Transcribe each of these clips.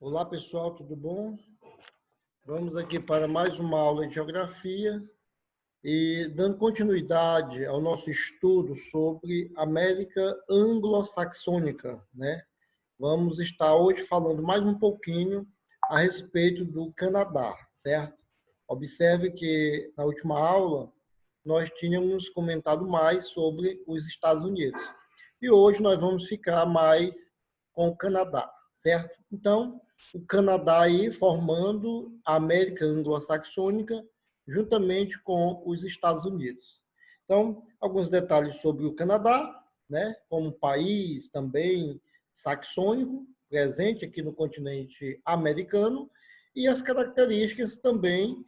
Olá pessoal, tudo bom? Vamos aqui para mais uma aula de geografia e dando continuidade ao nosso estudo sobre América Anglo-Saxônica, né? Vamos estar hoje falando mais um pouquinho a respeito do Canadá, certo? Observe que na última aula nós tínhamos comentado mais sobre os Estados Unidos e hoje nós vamos ficar mais com o Canadá, certo? Então, o Canadá aí formando a América Anglo-Saxônica juntamente com os Estados Unidos. Então, alguns detalhes sobre o Canadá, né, como país também saxônico, presente aqui no continente americano, e as características também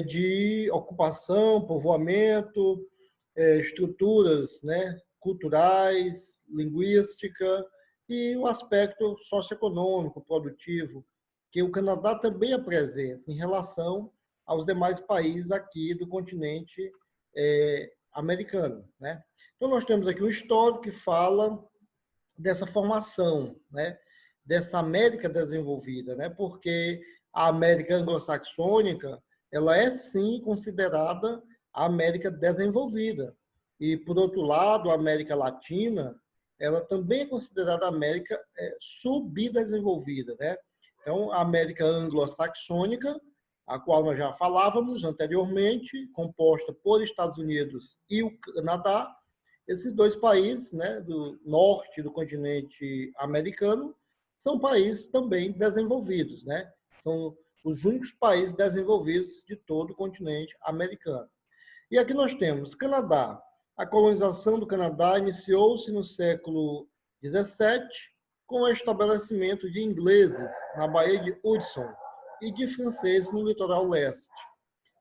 de ocupação, povoamento, estruturas, né, culturais, linguística e o aspecto socioeconômico, produtivo, que o Canadá também apresenta em relação aos demais países aqui do continente americano, né? Então, nós temos aqui um histórico que fala dessa formação, né? Dessa América desenvolvida, né? Porque a América anglo-saxônica, ela é sim considerada a América desenvolvida. E, por outro lado, a América Latina, ela também é considerada a América subdesenvolvida, né? Então, a América anglo-saxônica, a qual nós já falávamos anteriormente, composta por Estados Unidos e o Canadá, esses dois países, né, do norte do continente americano, são países também desenvolvidos, né? São os únicos países desenvolvidos de todo o continente americano. E aqui nós temos Canadá. A colonização do Canadá iniciou-se no século XVII com o estabelecimento de ingleses na Baía de Hudson e de franceses no litoral leste.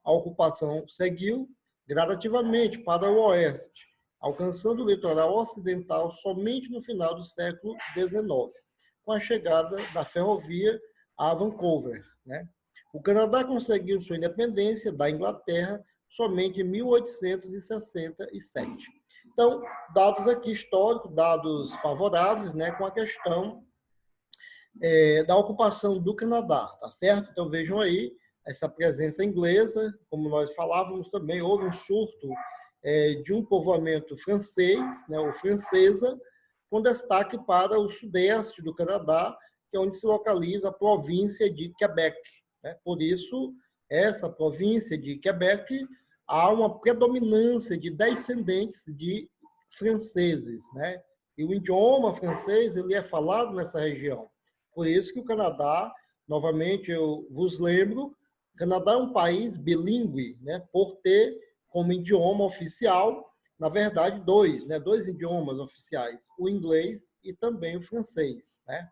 A ocupação seguiu gradativamente para o oeste, alcançando o litoral ocidental somente no final do século XIX, com a chegada da ferrovia a Vancouver, né? O Canadá conseguiu sua independência da Inglaterra somente em 1867. Então, dados aqui históricos, dados favoráveis, né, com a questão da ocupação do Canadá, tá certo? Então, vejam aí essa presença inglesa, como nós falávamos também, houve um surto de um povoamento francês, né, ou francesa, com destaque para o sudeste do Canadá, que é onde se localiza a província de Quebec, né? Por isso, essa província de Quebec, há uma predominância de descendentes de franceses, né? E o idioma francês ele é falado nessa região. Por isso que o Canadá, novamente eu vos lembro, o Canadá é um país bilíngue, né? Por ter como idioma oficial, na verdade, dois idiomas oficiais, o inglês e também o francês, né?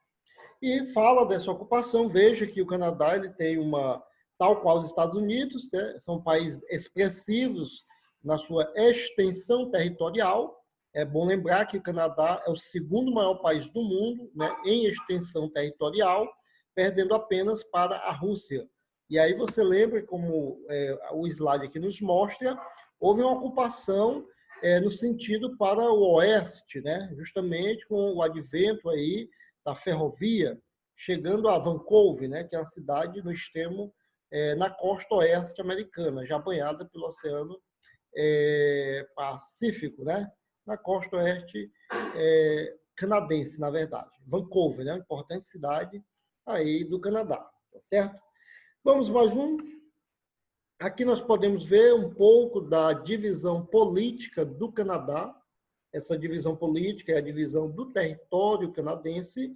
E fala dessa ocupação, veja que o Canadá ele tem uma, tal qual os Estados Unidos, né? São países expressivos na sua extensão territorial. É bom lembrar que o Canadá é o segundo maior país do mundo, né, em extensão territorial, perdendo apenas para a Rússia. E aí você lembra, como o slide aqui nos mostra, houve uma ocupação no sentido para o oeste, né, justamente com o advento aí da ferrovia, chegando a Vancouver, né, que é uma cidade no extremo, na costa oeste americana, já banhada pelo Oceano Pacífico, né, na costa oeste canadense, na verdade. Vancouver, né, uma importante cidade aí do Canadá, tá certo? Vamos mais um. Aqui nós podemos ver um pouco da divisão política do Canadá. Essa divisão política é a divisão do território canadense,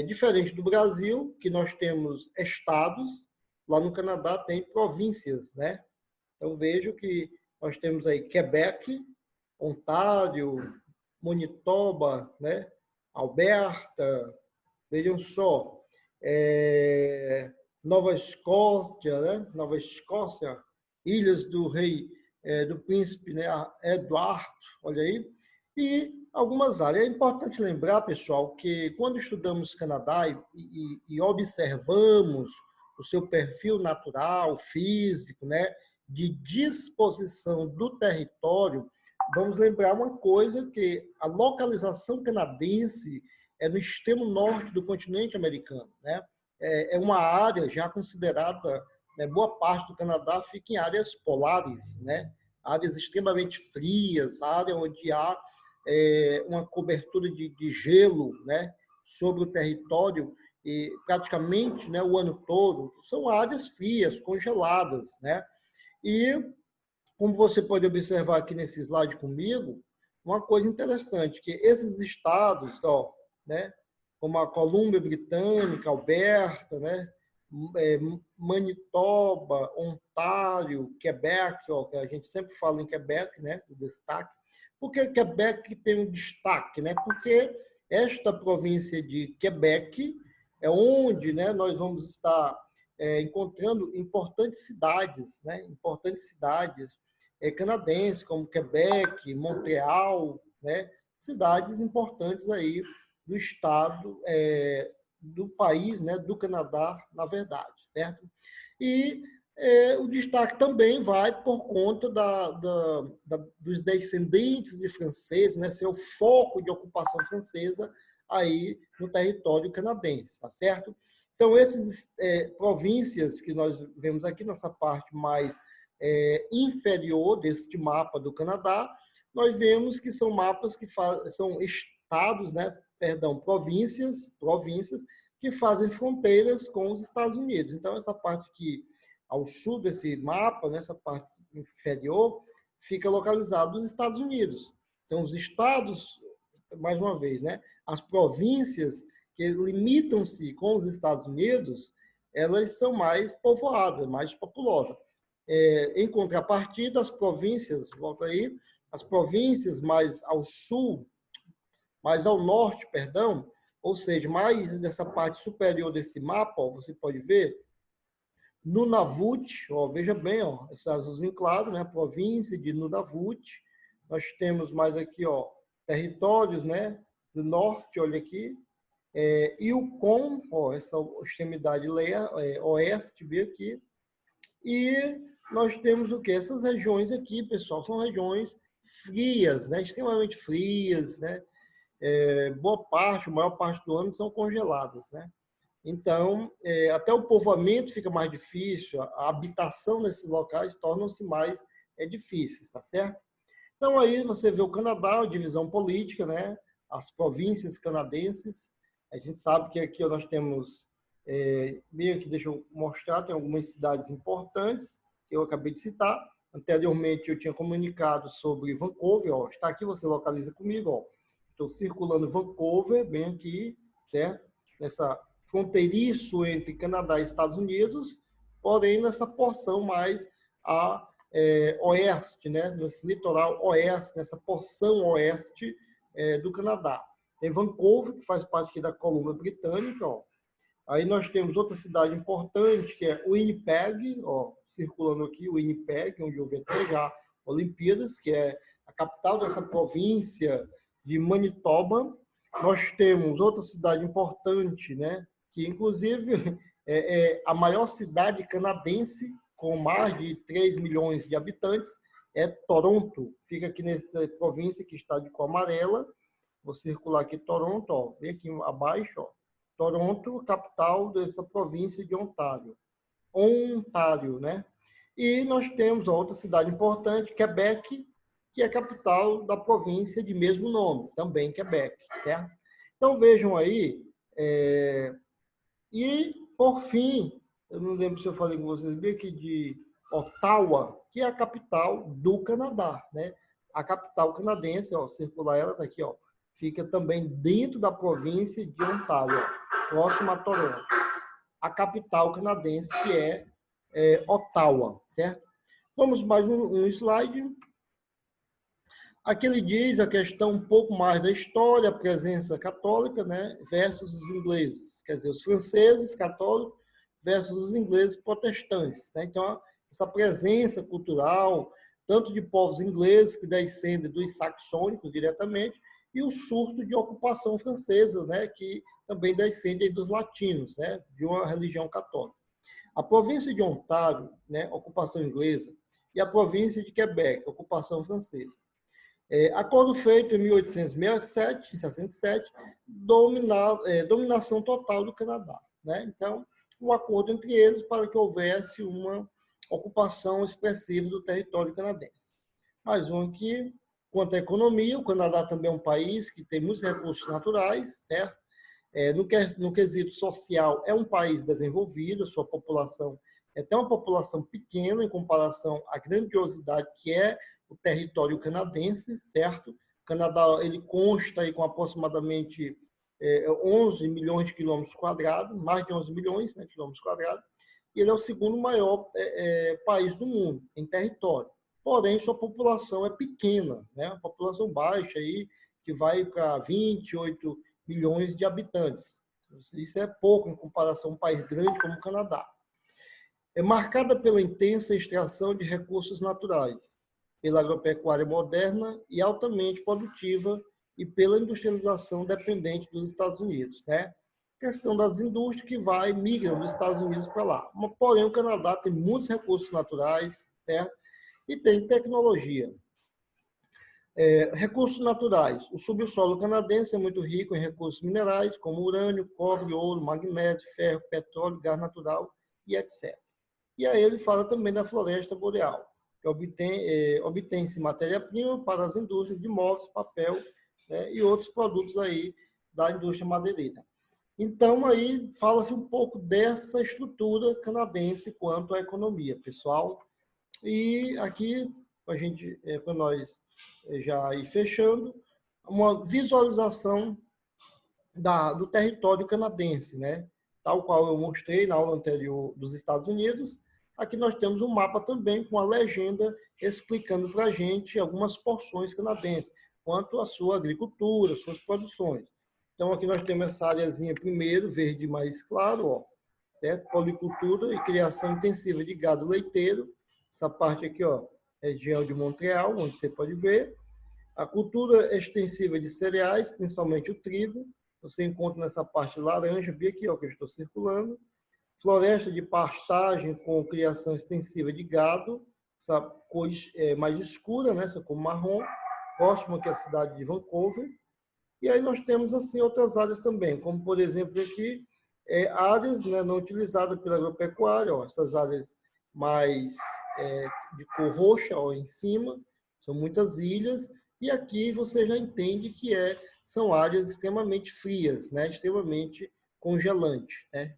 diferente do Brasil, que nós temos estados, lá no Canadá tem províncias, né? Então vejo que nós temos aí Quebec, Ontário, Manitoba, né? Alberta, vejam só, Nova Escócia, né? Nova Escócia, Ilhas do Rei, do Príncipe, né? Eduardo, olha aí, e algumas áreas. É importante lembrar, pessoal, que quando estudamos Canadá e observamos o seu perfil natural, físico, né? De disposição do território, vamos lembrar uma coisa, que a localização canadense é no extremo norte do continente americano, né? é uma área já considerada, né, boa parte do Canadá fica em áreas polares, né? Áreas extremamente frias, área onde há uma cobertura de gelo, né, sobre o território e praticamente, né, o ano todo. São áreas frias, congeladas, né? E como você pode observar aqui nesse slide comigo, uma coisa interessante, que esses estados, ó, né, como a Colômbia Britânica, Alberta, né, Manitoba, Ontário, Quebec, ó, que a gente sempre fala em Quebec, né, do destaque. Por que Quebec tem um destaque? Né? Porque esta província de Quebec é onde, né, nós vamos estar encontrando importantes cidades, né, canadenses, como Quebec, Montreal, né, cidades importantes aí do estado, do país, né, do Canadá, na verdade, certo? E o destaque também vai por conta dos descendentes de franceses, né, ser o foco de ocupação francesa aí no território canadense, tá certo? Então, essas províncias que nós vemos aqui nessa parte mais inferior deste mapa do Canadá, nós vemos que são mapas que são estados, né, perdão, províncias que fazem fronteiras com os Estados Unidos. Então, essa parte aqui ao sul desse mapa, nessa parte inferior, fica localizado os Estados Unidos. Então, os estados, mais uma vez, né, as províncias que limitam-se com os Estados Unidos, elas são mais povoadas, mais populosas. Em contrapartida, as províncias, volta aí, as províncias mais ao sul, mais ao norte, perdão, ou seja, mais nessa parte superior desse mapa, ó, você pode ver, Nunavut, ó, veja bem, ó, esse azulzinho claro, né, a província de Nunavut. Nós temos mais aqui, ó, territórios, né, do norte, olha aqui, Yukon, ó, essa extremidade oeste, bem aqui. E nós temos o quê? Essas regiões aqui, pessoal, são regiões frias, né, extremamente frias, né? Boa parte, a maior parte do ano são congeladas, né? Então, até o povoamento fica mais difícil, a habitação nesses locais tornam-se mais difíceis, tá certo? Então, aí você vê o Canadá, a divisão política, né? As províncias canadenses. A gente sabe que aqui nós temos, meio que deixa eu mostrar, tem algumas cidades importantes que eu acabei de citar. Anteriormente, eu tinha comunicado sobre Vancouver, ó, está aqui, você localiza comigo, ó. Estou circulando Vancouver, bem aqui, certo? Nessa fronteiriço entre Canadá e Estados Unidos, porém nessa porção mais a oeste, né? Nesse litoral oeste, nessa porção oeste do Canadá. Tem Vancouver, que faz parte aqui da Colômbia Britânica, ó. Aí nós temos outra cidade importante, que é Winnipeg, ó, circulando aqui, Winnipeg, onde houve até já Olimpíadas, que é a capital dessa província de Manitoba. Nós temos outra cidade importante, né, que inclusive é a maior cidade canadense, com mais de 3 milhões de habitantes, é Toronto. Fica aqui nessa província que está de cor amarela. Vou circular aqui Toronto, ó, vem aqui abaixo, ó. Toronto, capital dessa província de Ontário. Ontário, né? E nós temos outra cidade importante, Quebec, que é a capital da província de mesmo nome, também Quebec, certo? Então vejam aí, e por fim, eu não lembro se eu falei com vocês bem aqui de Ottawa, que é a capital do Canadá, né? A capital canadense, ó, circular ela tá aqui, ó, fica também dentro da província de Ontário, ó, próximo a Toronto. A capital canadense que é Ottawa, certo? Vamos mais um slide. Aqui ele diz a questão um pouco mais da história, a presença católica, né, versus os ingleses, quer dizer, os franceses católicos versus os ingleses protestantes, né? Então, essa presença cultural, tanto de povos ingleses que descendem dos saxônicos diretamente, e o surto de ocupação francesa, né, que também descendem dos latinos, né, de uma religião católica. A província de Ontário, né, ocupação inglesa, e a província de Quebec, ocupação francesa. Acordo feito em 1867, em 67, dominação total do Canadá, né? Então, um acordo entre eles para que houvesse uma ocupação expressiva do território canadense. Mais um aqui, quanto à economia, o Canadá também é um país que tem muitos recursos naturais, certo? No quesito social, é um país desenvolvido, a sua população é até uma população pequena em comparação à grandiosidade que é o território canadense, certo? O Canadá ele consta aí com aproximadamente 11 milhões de quilômetros quadrados, mais de 11 milhões, né, de quilômetros quadrados, e ele é o segundo maior país do mundo em território. Porém, sua população é pequena, né? Uma população baixa aí, que vai para 28 milhões de habitantes. Isso é pouco em comparação a um país grande como o Canadá. É marcada pela intensa extração de recursos naturais, pela agropecuária moderna e altamente produtiva e pela industrialização dependente dos Estados Unidos, né? Questão das indústrias que migram dos Estados Unidos para lá. Porém, o Canadá tem muitos recursos naturais, certo? E tem tecnologia. Recursos naturais. O subsolo canadense é muito rico em recursos minerais, como urânio, cobre, ouro, magnésio, ferro, petróleo, gás natural e etc. E aí ele fala também da floresta boreal, que obtém-se matéria-prima para as indústrias de móveis, papel, né, e outros produtos aí da indústria madeireira. Então, aí fala-se um pouco dessa estrutura canadense quanto à economia, pessoal. E aqui, para nós já ir fechando, uma visualização do território canadense, né? Tal qual eu mostrei na aula anterior dos Estados Unidos. Aqui nós temos um mapa também com a legenda explicando para a gente algumas porções canadenses, quanto à sua agricultura, suas produções. Então, aqui nós temos essa áreazinha primeiro, verde mais claro, ó, certo? Policultura e criação intensiva de gado leiteiro. Essa parte aqui, ó, região de Montreal, onde você pode ver. A cultura extensiva de cereais, principalmente o trigo, você encontra nessa parte laranja, bem aqui, ó, que eu estou circulando. Floresta de pastagem com criação extensiva de gado, essa cor mais escura, né, essa cor marrom, próximo aqui à cidade de Vancouver. E aí nós temos assim outras áreas também, como por exemplo aqui, áreas, né, não utilizadas pela agropecuária, ó, essas áreas mais de cor roxa, ó, em cima, são muitas ilhas, e aqui você já entende que são áreas extremamente frias, né, extremamente congelantes, né,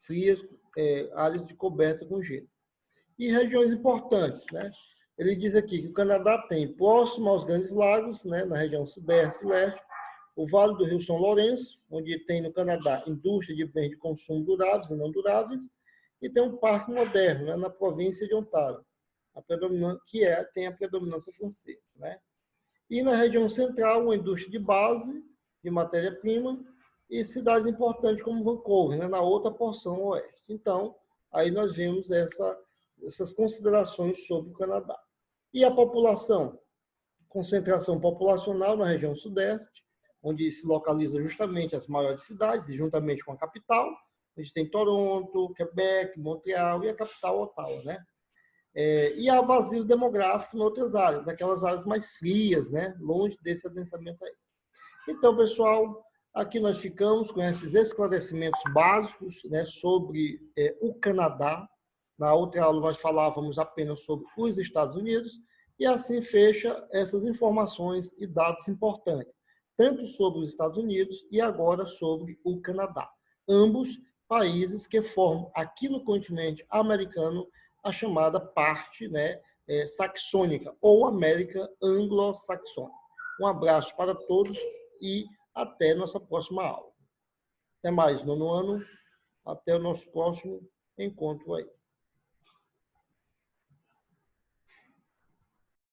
frias, áreas de coberta com gelo. E regiões importantes, né? Ele diz aqui que o Canadá tem, próximo aos grandes lagos, né, na região sudeste e leste, o Vale do Rio São Lourenço, onde tem no Canadá indústria de bens de consumo duráveis e não duráveis, e tem um parque moderno, né, na província de Ontário, que tem a predominância francesa, né? E na região central, uma indústria de base, de matéria-prima, e cidades importantes como Vancouver, né, na outra porção oeste. Então, aí nós vemos essas considerações sobre o Canadá. E a população? Concentração populacional na região sudeste, onde se localiza justamente as maiores cidades, e juntamente com a capital. A gente tem Toronto, Quebec, Montreal e a capital, Ottawa, né? E há vazios demográficos em outras áreas, aquelas áreas mais frias, né? Longe desse adensamento aí. Então, pessoal, aqui nós ficamos com esses esclarecimentos básicos, né, sobre o Canadá. Na outra aula nós falávamos apenas sobre os Estados Unidos, e assim fecha essas informações e dados importantes, tanto sobre os Estados Unidos e agora sobre o Canadá. Ambos países que formam aqui no continente americano a chamada parte, né, saxônica, ou América anglo-saxônica. Um abraço para todos e até nossa próxima aula. Até mais, nono ano. Até o nosso próximo encontro aí.